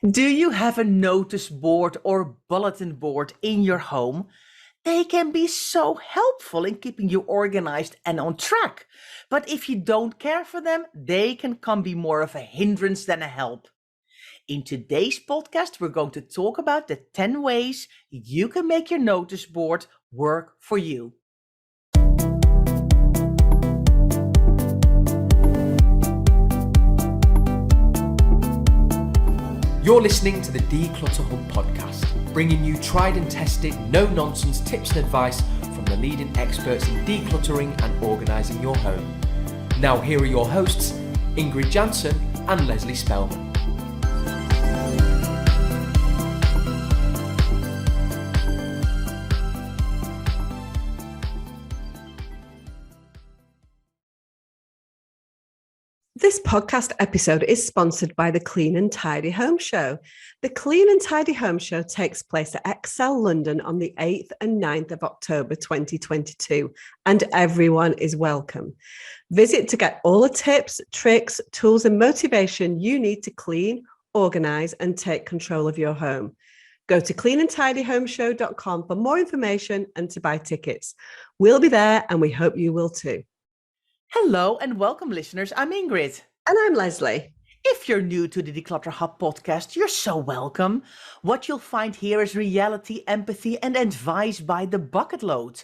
Do you have a notice board or bulletin board in your home? They can be so helpful in keeping you organized and on track. But if you don't care for them, they can be more of a hindrance than a help. In today's podcast, we're going to talk about the 10 ways you can make your notice board work for you. You're listening to the Declutter Hub podcast, bringing you tried and tested, no-nonsense tips and advice from the leading experts in decluttering and organising your home. Now here are your hosts, Ingrid Jansen and Leslie Spellman. This podcast episode is sponsored by the Clean and Tidy Home Show. The Clean and Tidy Home Show takes place at Excel London on the 8th and 9th of October 2022, and everyone is welcome. Visit to get all the tips, tricks, tools, and motivation you need to clean, organise, and take control of your home. Go to cleanandtidyhomeshow.com for more information and to buy tickets. We'll be there, and we hope you will too. Hello and welcome, listeners. I'm Ingrid. And I'm Leslie. If you're new to the Declutter Hub podcast, you're so welcome. What you'll find here is reality, empathy, and advice by the bucket load.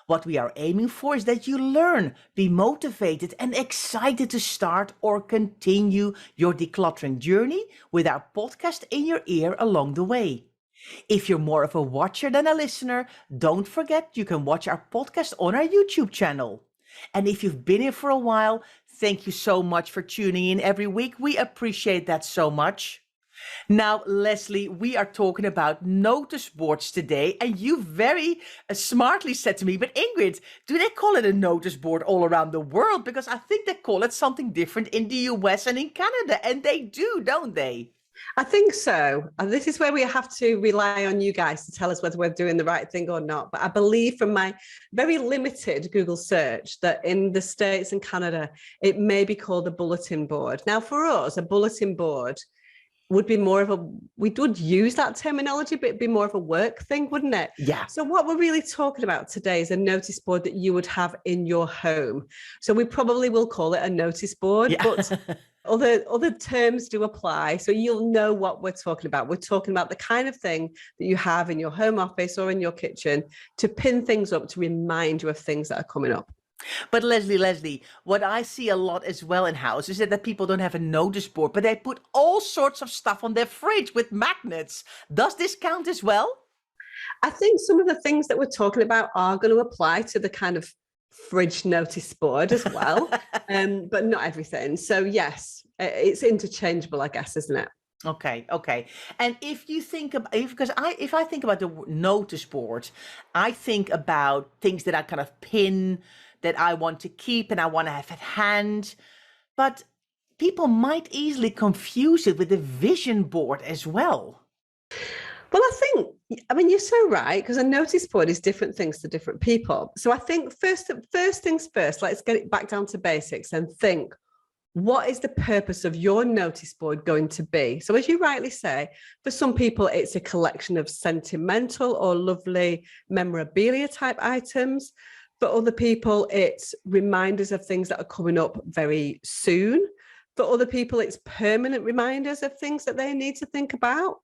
What we are aiming for is that you learn, be motivated, and excited to start or continue your decluttering journey with our podcast in your ear along the way. If you're more of a watcher than a listener, don't forget you can watch our podcast on our YouTube channel. And if you've been here for a while, thank you so much for tuning in every week. We appreciate that so much. Now, Leslie, we are talking about notice boards today, and you very smartly said to me, but Ingrid, do they call it a notice board all around the world? Because I think they call it something different in the US and in Canada, and they do, don't they? I think so. And this is where we have to rely on you guys to tell us whether we're doing the right thing or not. But I believe from my very limited Google search that in the States and Canada, it may be called a bulletin board. Now, for us, a bulletin board would be more of we would use that terminology, but it'd be more of a work thing, wouldn't it? Yeah. So what we're really talking about today is a notice board that you would have in your home. So we probably will call it a notice board, Yeah. but other terms do apply. So you'll know what we're talking about. We're talking about the kind of thing that you have in your home office or in your kitchen to pin things up, to remind you of things that are coming up. But Leslie, what I see a lot as well in houses is that people don't have a notice board, but they put all sorts of stuff on their fridge with magnets. Does this count as well? I think some of the things that we're talking about are going to apply to the kind of fridge notice board as well, but not everything. So yes, it's interchangeable, I guess, isn't it? Okay. And if you think about, if I think about the notice board, I think about things that I kind of pin, that I want to keep and I want to have at hand. But people might easily confuse it with a vision board as well. Well, I mean, you're so right, because a notice board is different things to different people. So I think first things first, let's get it back down to basics and think, what is the purpose of your notice board going to be? So as you rightly say, for some people, it's a collection of sentimental or lovely memorabilia type items. For other people, it's reminders of things that are coming up very soon. For other people, it's permanent reminders of things that they need to think about.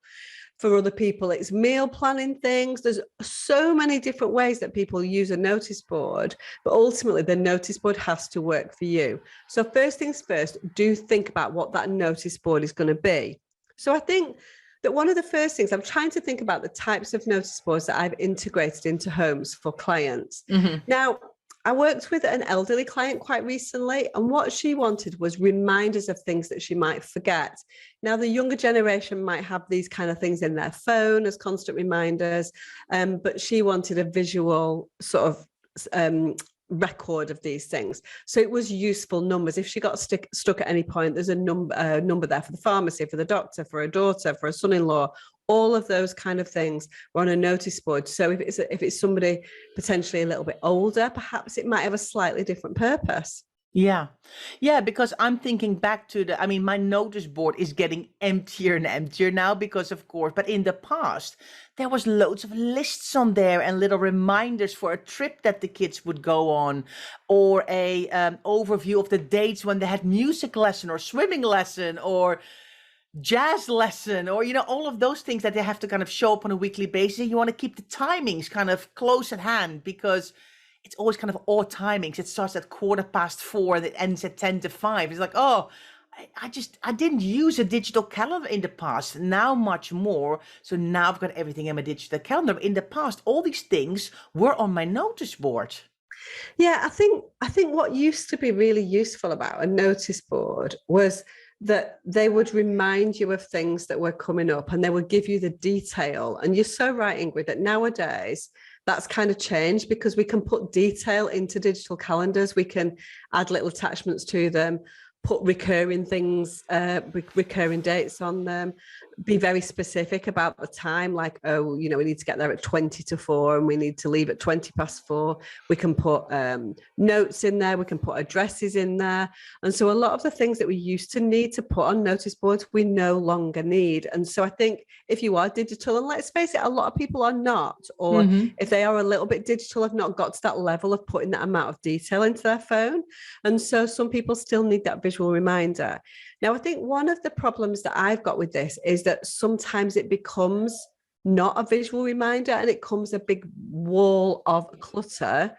For other people, it's meal planning things. There's so many different ways that people use a notice board, but ultimately the notice board has to work for you. So first things first, do think about what that notice board is going to be. So I think that one of the first things, I'm trying to think about the types of notice boards that I've integrated into homes for clients. Mm-hmm. Now, I worked with an elderly client quite recently, and what she wanted was reminders of things that she might forget. Now, the younger generation might have these kind of things in their phone as constant reminders, but she wanted a visual sort of record of these things. So it was useful numbers. If she got stuck at any point, there's a number there for the pharmacy, for the doctor, for her daughter, for her son-in-law. All of those kind of things were on a notice board. So if it's somebody potentially a little bit older, perhaps it might have a slightly different purpose. Yeah. Yeah, because I'm thinking back to I mean, my notice board is getting emptier and emptier now because of course, but in the past, there was loads of lists on there and little reminders for a trip that the kids would go on, or a overview of the dates when they had music lesson or swimming lesson or jazz lesson, or all of those things that they have to kind of show up on a weekly basis. You want to keep the timings kind of close at hand because it's always kind of odd timings. It starts at 4:15 and it ends at 10 to 5. It's like, oh, I didn't use a digital calendar in the past. Now much more. So now I've got everything in my digital calendar. In the past, all these things were on my notice board. Yeah, I think what used to be really useful about a notice board was that they would remind you of things that were coming up and they would give you the detail. And you're so right, Ingrid, that nowadays that's kind of changed because we can put detail into digital calendars. We can add little attachments to them, put recurring things, recurring dates on them, be very specific about the time, like, oh, we need to get there at 20 to 4 and we need to leave at 20 past 4. We can put notes in there, we can put addresses in there. And so a lot of the things that we used to need to put on notice boards, we no longer need. And so I think if you are digital, and let's face it, a lot of people are not, or if they are a little bit digital, have not got to that level of putting that amount of detail into their phone. And so some people still need that visual reminder. Now, I think one of the problems that I've got with this is that sometimes it becomes not a visual reminder and it becomes a big wall of clutter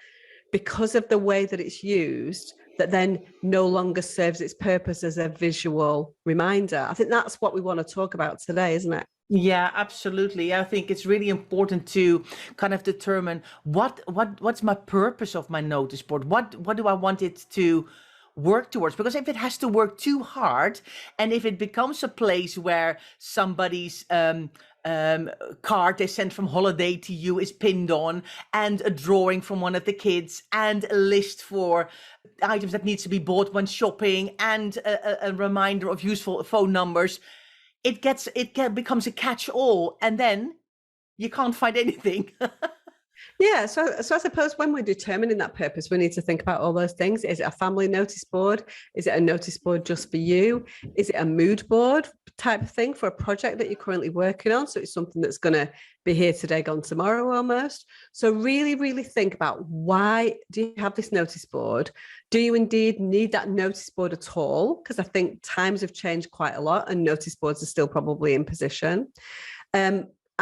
because of the way that it's used, that then no longer serves its purpose as a visual reminder. I think that's what we want to talk about today, isn't it? Yeah, absolutely. I think it's really important to kind of determine what's my purpose of my notice board. What do I want it to work towards? Because if it has to work too hard, and if it becomes a place where somebody's card they sent from holiday to you is pinned on, and a drawing from one of the kids, and a list for items that needs to be bought when shopping, and a reminder of useful phone numbers, it becomes a catch-all, and then you can't find anything. Yeah, so I suppose when we're determining that purpose, we need to think about all those things. Is it a family notice board? Is it a notice board just for you? Is it a mood board type of thing for a project that you're currently working on? So it's something that's going to be here today, gone tomorrow almost. So really, really think about, why do you have this notice board? Do you indeed need that notice board at all? Because I think times have changed quite a lot and notice boards are still probably in position.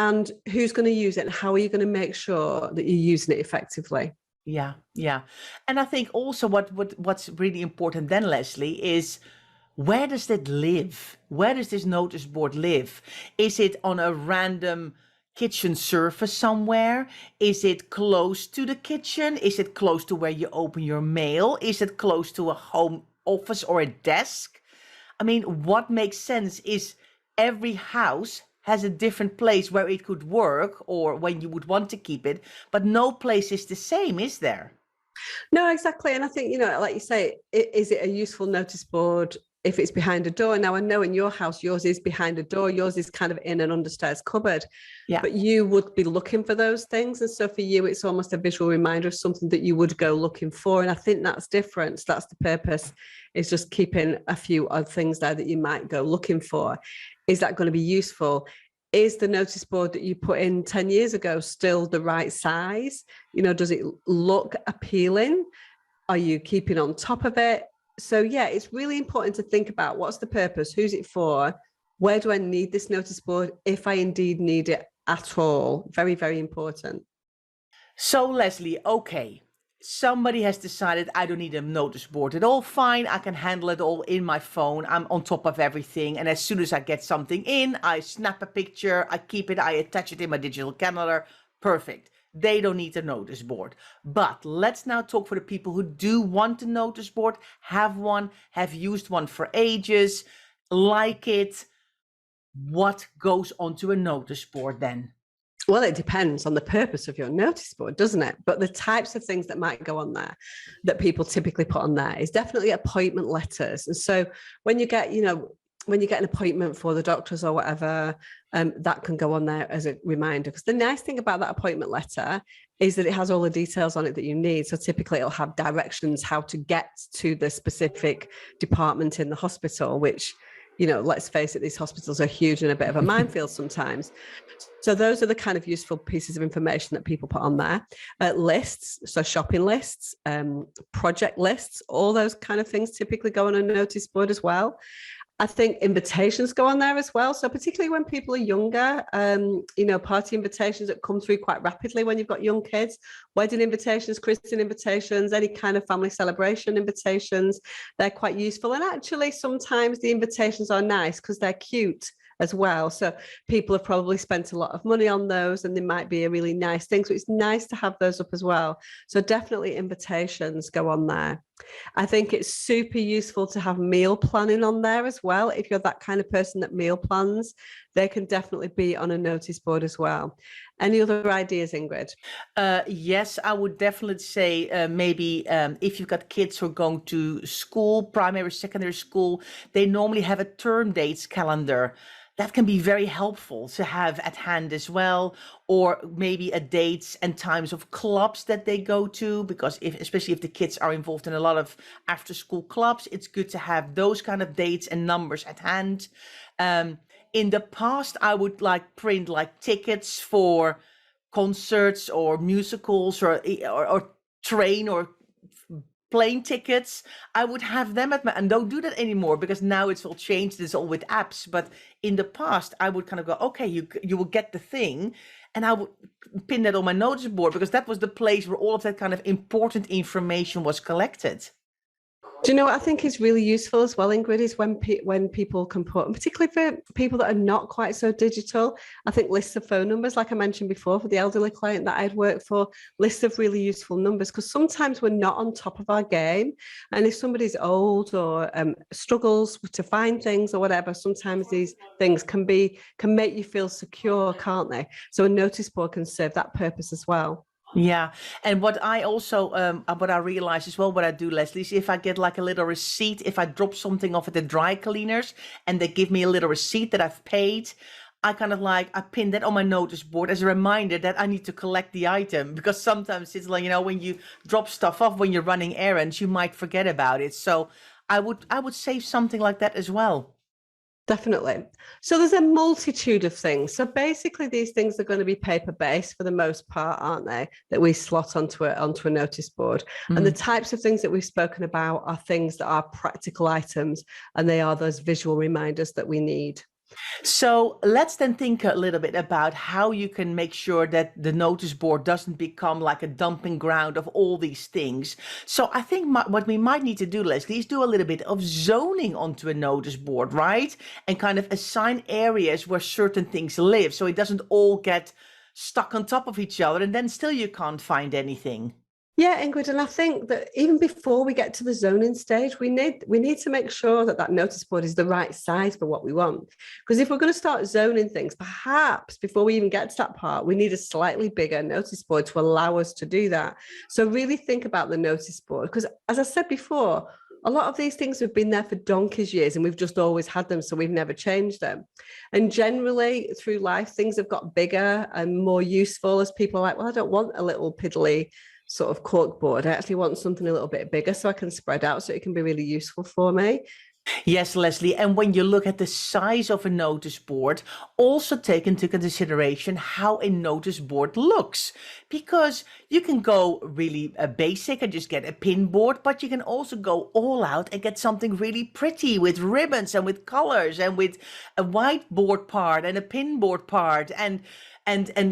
And who's going to use it, and how are you going to make sure that you're using it effectively? Yeah, yeah. And I think also what's really important then, Leslie, is, where does it live? Where does this notice board live? Is it on a random kitchen surface somewhere? Is it close to the kitchen? Is it close to where you open your mail? Is it close to a home office or a desk? I mean, what makes sense is every house has a different place where it could work, or when you would want to keep it, but no place is the same, is there? No, exactly. And I think, like you say, is it a useful notice board if it's behind a door? Now, I know in your house, yours is behind a door. Yours is kind of in an understairs cupboard. Yeah. But you would be looking for those things. And so for you, it's almost a visual reminder of something that you would go looking for. And I think that's different. That's the purpose, is just keeping a few odd things there that you might go looking for. Is that going to be useful? Is the notice board that you put in 10 years ago still the right size? Does it look appealing? Are you keeping on top of it? So yeah, it's really important to think about, what's the purpose? Who's it for? Where do I need this notice board, if I indeed need it at all? Very, very important. So Leslie, okay, somebody has decided I don't need a notice board at all. Fine, I can handle it all in my phone. I'm on top of everything. And as soon as I get something in, I snap a picture, I keep it, I attach it in my digital calendar. Perfect. They don't need a notice board. But let's now talk for the people who do want a notice board, have one, have used one for ages, like it. What goes onto a notice board then? Well, it depends on the purpose of your notice board, doesn't it? But the types of things that might go on there, that people typically put on there, is definitely appointment letters. And so when you get, when you get an appointment for the doctors or whatever, that can go on there as a reminder. Because the nice thing about that appointment letter is that it has all the details on it that you need. So typically it'll have directions how to get to the specific department in the hospital, which, let's face it, these hospitals are huge and a bit of a minefield sometimes. So those are the kind of useful pieces of information that people put on there. Lists, so shopping lists, project lists, all those kind of things typically go on a notice board as well. I think invitations go on there as well. So particularly when people are younger, party invitations that come through quite rapidly when you've got young kids, wedding invitations, Christian invitations, any kind of family celebration invitations, they're quite useful. And actually, sometimes the invitations are nice because they're cute as well. So people have probably spent a lot of money on those and they might be a really nice thing. So it's nice to have those up as well. So definitely invitations go on there. I think it's super useful to have meal planning on there as well. If you're that kind of person that meal plans, they can definitely be on a notice board as well. Any other ideas, Ingrid? Yes, I would definitely say maybe if you've got kids who are going to school, primary, secondary school, they normally have a term dates calendar. That can be very helpful to have at hand as well, or maybe a dates and times of clubs that they go to, because especially if the kids are involved in a lot of after school clubs, it's good to have those kind of dates and numbers at hand. In the past, I would print tickets for concerts or musicals or train or plane tickets. I would have them and don't do that anymore because now it's all changed. It's all with apps. But in the past, I would kind of go, okay, you will get the thing. And I would pin that on my notice board because that was the place where all of that kind of important information was collected. Do you know what I think is really useful as well, Ingrid, is when people can put, and particularly for people that are not quite so digital, I think lists of phone numbers, like I mentioned before, for the elderly client that I'd worked for, lists of really useful numbers, because sometimes we're not on top of our game. And if somebody's old or struggles to find things or whatever, sometimes these things can make you feel secure, can't they? So a notice board can serve that purpose as well. Yeah. And what I also, what I realize as well, what I do, Leslie, is if I get a little receipt, if I drop something off at the dry cleaners and they give me a little receipt that I've paid, I kind of I pin that on my notice board as a reminder that I need to collect the item, because sometimes it's when you drop stuff off when you're running errands, you might forget about it. So I would save something like that as well. Definitely. So there's a multitude of things. So basically these things are going to be paper-based for the most part, aren't they? That we slot onto a notice board. Mm-hmm. And the types of things that we've spoken about are things that are practical items, and they are those visual reminders that we need. So let's then think a little bit about how you can make sure that the notice board doesn't become like a dumping ground of all these things. So I think what we might need to do, Leslie, is do a little bit of zoning onto a notice board, right? And kind of assign areas where certain things live, so it doesn't all get stuck on top of each other and then still you can't find anything. Yeah, Ingrid, and I think that even before we get to the zoning stage, we need to make sure that notice board is the right size for what we want. Because if we're going to start zoning things, perhaps before we even get to that part, we need a slightly bigger notice board to allow us to do that. So really think about the notice board, because as I said before, a lot of these things have been there for donkey's years and we've just always had them, so we've never changed them. And generally through life, things have got bigger and more useful as people are like, well, I don't want a little piddly sort of cork board. I actually want something a little bit bigger so I can spread out, so it can be really useful for me. Yes, Leslie. And when you look at the size of a notice board, also take into consideration how a notice board looks, because you can go really basic and just get a pin board, but you can also go all out and get something really pretty with ribbons and with colors and with a whiteboard part and a pin board part and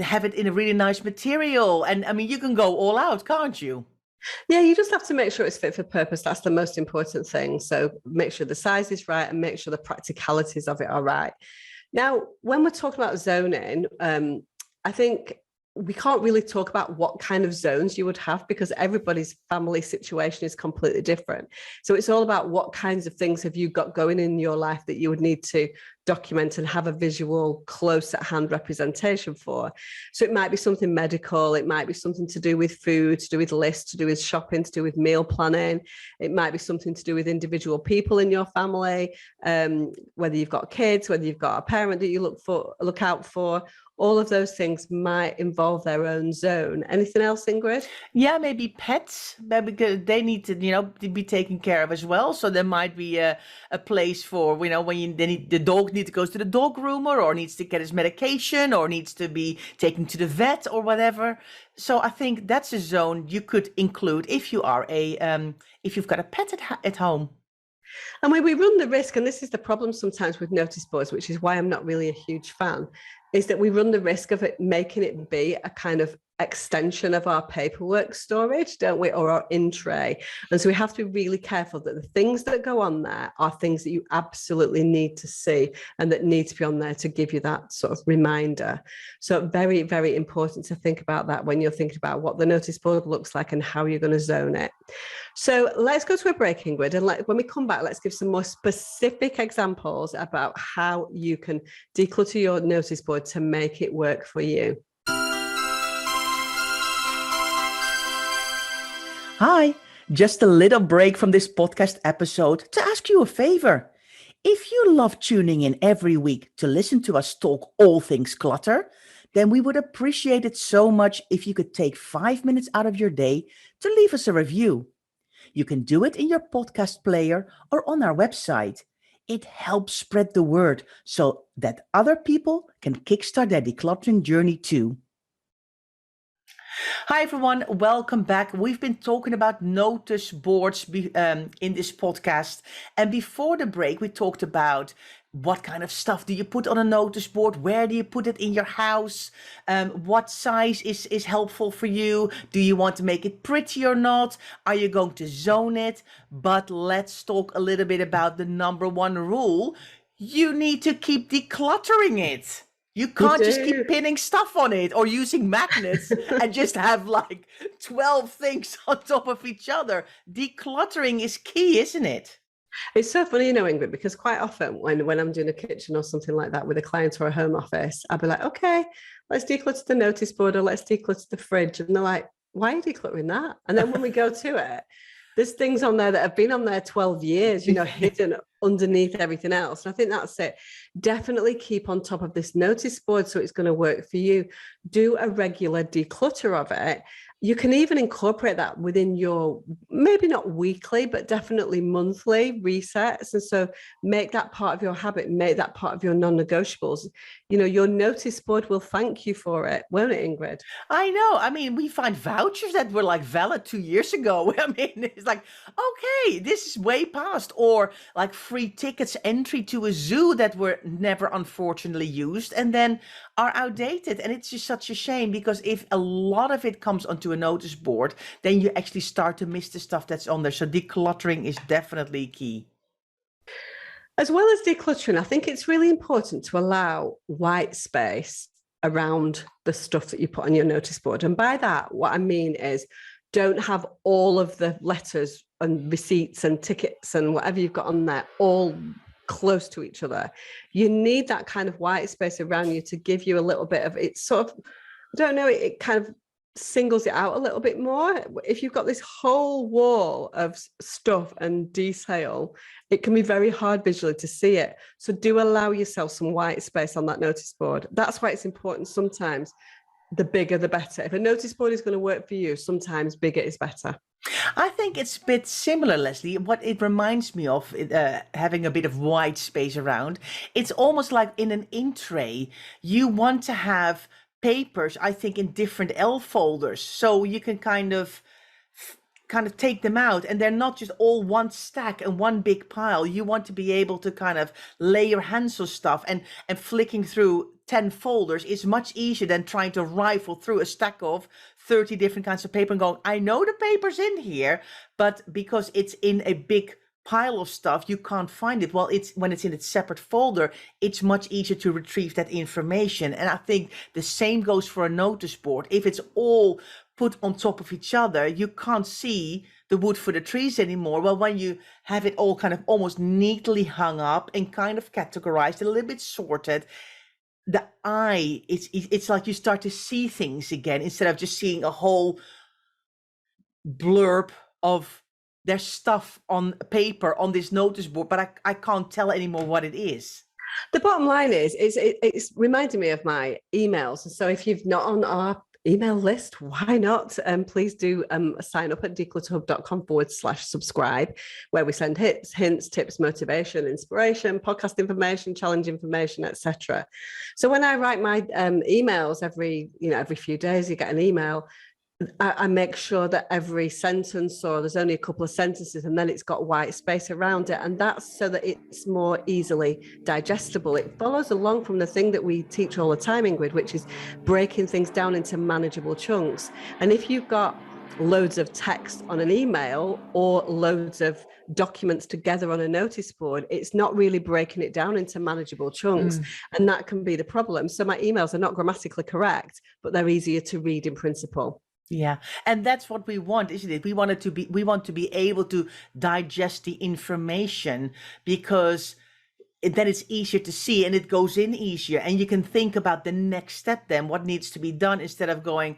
have it in a really nice material. And I mean, you can go all out, can't you? Yeah, you just have to make sure it's fit for purpose. That's the most important thing. So make sure the size is right and make sure the practicalities of it are right. Now, when we're talking about zoning, I think we can't really talk about what kind of zones you would have, because everybody's family situation is completely different. So it's all about what kinds of things have you got going in your life that you would need to document and have a visual close at hand representation for. So it might be something medical, it might be something to do with food, to do with lists, to do with shopping, to do with meal planning. It might be something to do with individual people in your family, whether you've got kids, whether you've got a parent that you look out for. All of those things might involve their own zone. Anything else, Ingrid? Yeah, maybe pets, because they need to be taken care of as well. So there might be a place for, when the dog needs to go to the dog groomer, or needs to get his medication, or needs to be taken to the vet or whatever. So I think that's a zone you could include if you are if you've got a pet at home. And when we run the risk, and this is the problem sometimes with notice boards, which is why I'm not really a huge fan, is that we run the risk of it making it be a kind of extension of our paperwork storage, don't we, or our in tray. And so we have to be really careful that the things that go on there are things that you absolutely need to see and that need to be on there to give you that sort of reminder. So very, very important to think about that when you're thinking about what the notice board looks like and how you're going to zone it. So let's go to a break, Ingrid, and when we come back, let's give some more specific examples about how you can declutter your notice board to make it work for you. Hi, just a little break from this podcast episode to ask you a favor. If you love tuning in every week to listen to us talk all things clutter, then we would appreciate it so much if you could take 5 minutes out of your day to leave us a review. You can do it in your podcast player or on our website. It helps spread the word so that other people can kickstart their decluttering journey too. Hi everyone, welcome back. We've been talking about notice boards in this podcast. And before the break, we talked about what kind of stuff do you put on a notice board? Where do you put it in your house? What size is helpful for you? Do you want to make it pretty or not? Are you going to zone it? But let's talk a little bit about the number one rule. You need to keep decluttering it. You can't just keep pinning stuff on it or using magnets and just have like 12 things on top of each other. Decluttering is key, isn't it? It's so funny, Ingrid, because quite often when I'm doing a kitchen or something like that with a client or a home office, I'll be like, okay, let's declutter the notice board or let's declutter the fridge. And they're like, why are you decluttering that? And then when we go to it, there's things on there that have been on there 12 years, hidden underneath everything else. And I think that's it. Definitely keep on top of this notice board so it's going to work for you. Do a regular declutter of it. You can even incorporate that within your, maybe not weekly, but definitely monthly resets. And so make that part of your habit, make that part of your non-negotiables. Your notice board will thank you for it, won't it, Ingrid? I know. I mean, we find vouchers that were like valid 2 years ago. I mean, it's like, okay, this is way past. Or like free tickets entry to a zoo that were never unfortunately used and then are outdated. And it's just such a shame because if a lot of it comes onto a notice board, then you actually start to miss the stuff that's on there. So decluttering is definitely key. As well as decluttering, I think it's really important to allow white space around the stuff that you put on your notice board. And by that, what I mean is don't have all of the letters and receipts and tickets and whatever you've got on there all close to each other. You need that kind of white space around you to give you a little bit of, it's sort of, I don't know, it kind of singles it out a little bit more. If you've got this whole wall of stuff and detail, it can be very hard visually to see it. So do allow yourself some white space on that notice board. That's why it's important sometimes the bigger the better. If a notice board is going to work for you, sometimes bigger is better. I think it's a bit similar, Leslie. What it reminds me of, having a bit of white space around, it's almost like in an in tray, you want to have papers, I think, in different L folders. So you can kind of take them out and they're not just all one stack and one big pile. You want to be able to kind of lay your hands on stuff and flicking through 10 folders is much easier than trying to rifle through a stack of 30 different kinds of paper and going, I know the paper's in here, but because it's in a big pile of stuff, you can't find it. Well, when it's in its separate folder, it's much easier to retrieve that information. And I think the same goes for a notice board. If it's all put on top of each other, you can't see the wood for the trees anymore. Well, when you have it all kind of almost neatly hung up and kind of categorized, a little bit sorted, the eye, it's like you start to see things again instead of just seeing a whole blurb of their stuff on paper on this notice board, but I can't tell anymore what it is. The bottom line is it's reminding me of my emails. And so if you've not on our email list, why not? Please do sign up at declutterhub.com/subscribe, where we send hints, tips, motivation, inspiration, podcast information, challenge information, etc. So when I write my emails every few days, you get an email. I make sure that every sentence, or there's only a couple of sentences, and then it's got white space around it. And that's so that it's more easily digestible. It follows along from the thing that we teach all the time, Ingrid, which is breaking things down into manageable chunks. And if you've got loads of text on an email or loads of documents together on a notice board, it's not really breaking it down into manageable chunks. And that can be the problem. So my emails are not grammatically correct, but they're easier to read in principle. Yeah, and that's what we want, isn't it? We want to be able to digest the information, because then it's easier to see and it goes in easier, and you can think about the next step then, what needs to be done, instead of going,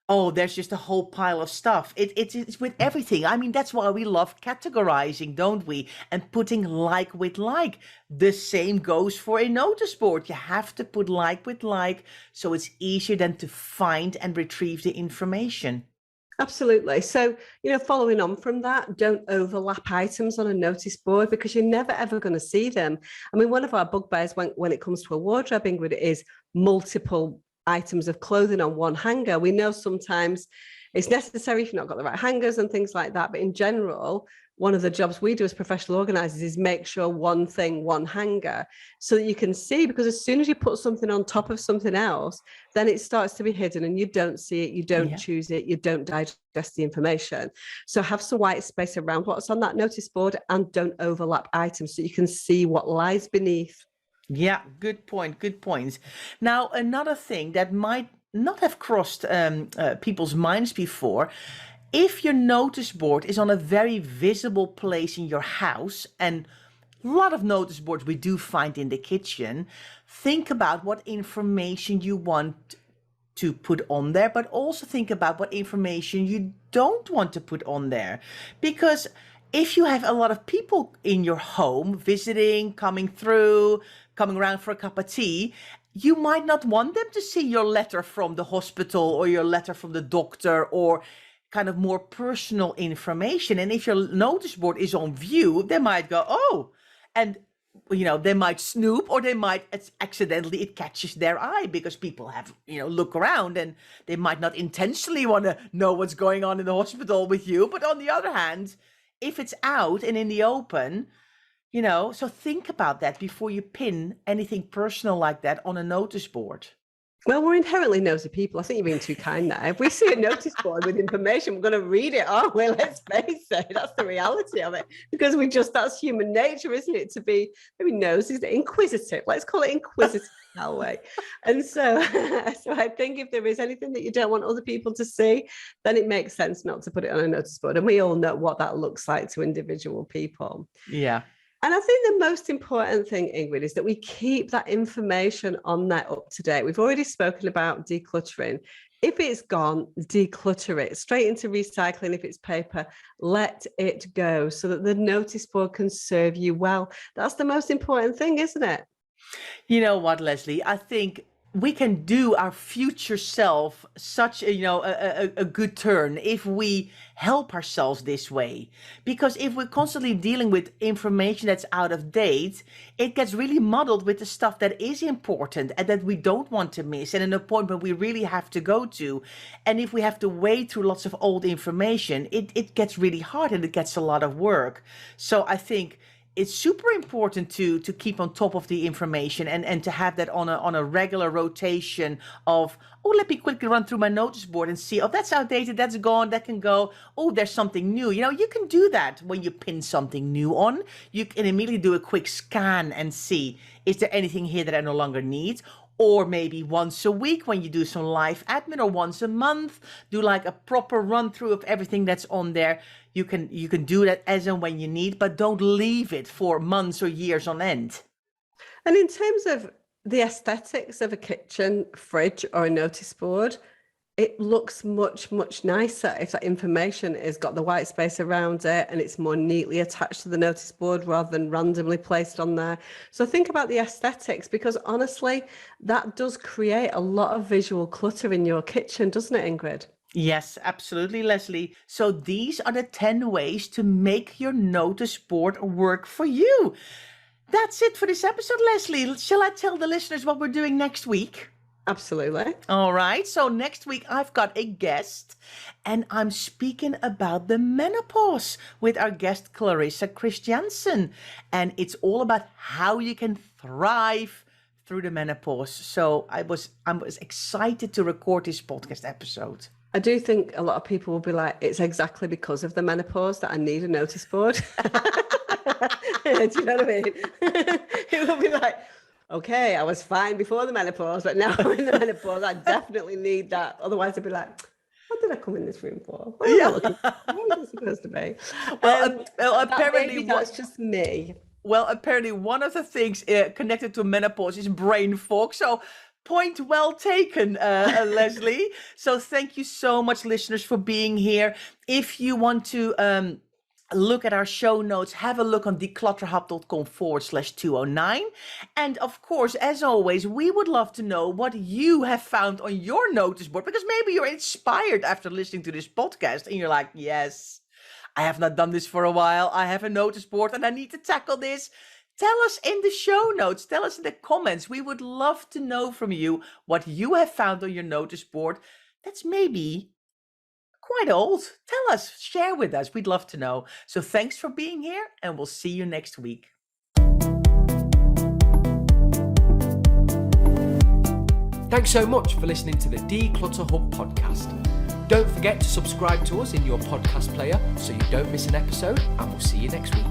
oh, there's just a whole pile of stuff. It's with everything. I mean, that's why we love categorizing, don't we? And putting like with like. The same goes for a notice board. You have to put like with like, so it's easier then to find and retrieve the information. Absolutely. So, following on from that, don't overlap items on a notice board, because you're never, ever going to see them. I mean, one of our bugbears when it comes to a wardrobe, Ingrid, is multiple items of clothing on one hanger. We know sometimes it's necessary if you've not got the right hangers and things like that. But in general, one of the jobs we do as professional organisers is make sure one thing, one hanger, so that you can see, because as soon as you put something on top of something else, then it starts to be hidden and you don't see it, you don't choose it, you don't digest the information. So have some white space around what's on that notice board, and don't overlap items so you can see what lies beneath. Yeah, good point. Good points. Now, another thing that might not have crossed people's minds before, if your notice board is on a very visible place in your house, and a lot of notice boards we do find in the kitchen, think about what information you want to put on there, but also think about what information you don't want to put on there. Because if you have a lot of people in your home visiting, coming around for a cup of tea, you might not want them to see your letter from the hospital or your letter from the doctor, or kind of more personal information. And if your notice board is on view, they might go, oh, and they might snoop, or they might accidentally, it catches their eye, because people have, look around, and they might not intentionally want to know what's going on in the hospital with you. But on the other hand, if it's out and in the open, so think about that before you pin anything personal like that on a notice board. Well, we're inherently nosy people. I think you're being too kind now. If we see a notice board with information, we're going to read it, aren't we? Let's face it. That's the reality of it. Because that's human nature, isn't it? To be maybe nosy, inquisitive. Let's call it inquisitive that way. And so I think if there is anything that you don't want other people to see, then it makes sense not to put it on a notice board. And we all know what that looks like to individual people. Yeah. And I think the most important thing, Ingrid, is that we keep that information on there up to date. We've already spoken about decluttering. If it's gone, declutter it straight into recycling. If it's paper, let it go so that the notice board can serve you well. That's the most important thing, isn't it? You know what, Leslie? I think we can do our future self such a good turn if we help ourselves this way. Because if we're constantly dealing with information that's out of date, it gets really muddled with the stuff that is important and that we don't want to miss, and an appointment we really have to go to. And if we have to wade through lots of old information, it gets really hard, and it gets a lot of work. So I think it's super important to keep on top of the information, and to have that on a regular rotation of, oh, let me quickly run through my notice board and see, oh, that's outdated, that's gone, that can go. Oh, there's something new. You can do that when you pin something new on. You can immediately do a quick scan and see, is there anything here that I no longer need? or maybe once a week when you do some live admin, or once a month, do like a proper run through of everything that's on there. You can do that as and when you need, but don't leave it for months or years on end. And in terms of the aesthetics of a kitchen fridge or a notice board, it looks much, much nicer if that information has got the white space around it and it's more neatly attached to the notice board rather than randomly placed on there. So think about the aesthetics, because honestly, that does create a lot of visual clutter in your kitchen, doesn't it, Ingrid? Yes, absolutely, Leslie. So these are the 10 ways to make your notice board work for you. That's it for this episode, Leslie. Shall I tell the listeners what we're doing next week? Absolutely. All right. So next week, I've got a guest, and I'm speaking about the menopause with our guest, Clarissa Christiansen. And it's all about how you can thrive through the menopause. So I was excited to record this podcast episode. I do think a lot of people will be like, it's exactly because of the menopause that I need a notice board. Do you know what I mean? It will be like, okay, I was fine before the menopause, but now I'm in the menopause, I definitely need that. Otherwise, I'd be like, what did I come in this room for? What was it supposed to be? Well, apparently that's just me. Well, apparently one of the things connected to menopause is brain fog. So point well taken, Leslie. So thank you so much, listeners, for being here. If you want to look at our show notes, have a look on declutterhub.com/209. And of course, as always, we would love to know what you have found on your notice board, because maybe you're inspired after listening to this podcast and you're like, yes, I have not done this for a while. I have a notice board and I need to tackle this. Tell us in the show notes, tell us in the comments. We would love to know from you what you have found on your notice board that's maybe quite old. Tell us, share with us. We'd love to know. So thanks for being here, and we'll see you next week. Thanks so much for listening to the Declutter Hub podcast. Don't forget to subscribe to us in your podcast player so you don't miss an episode, and we'll see you next week.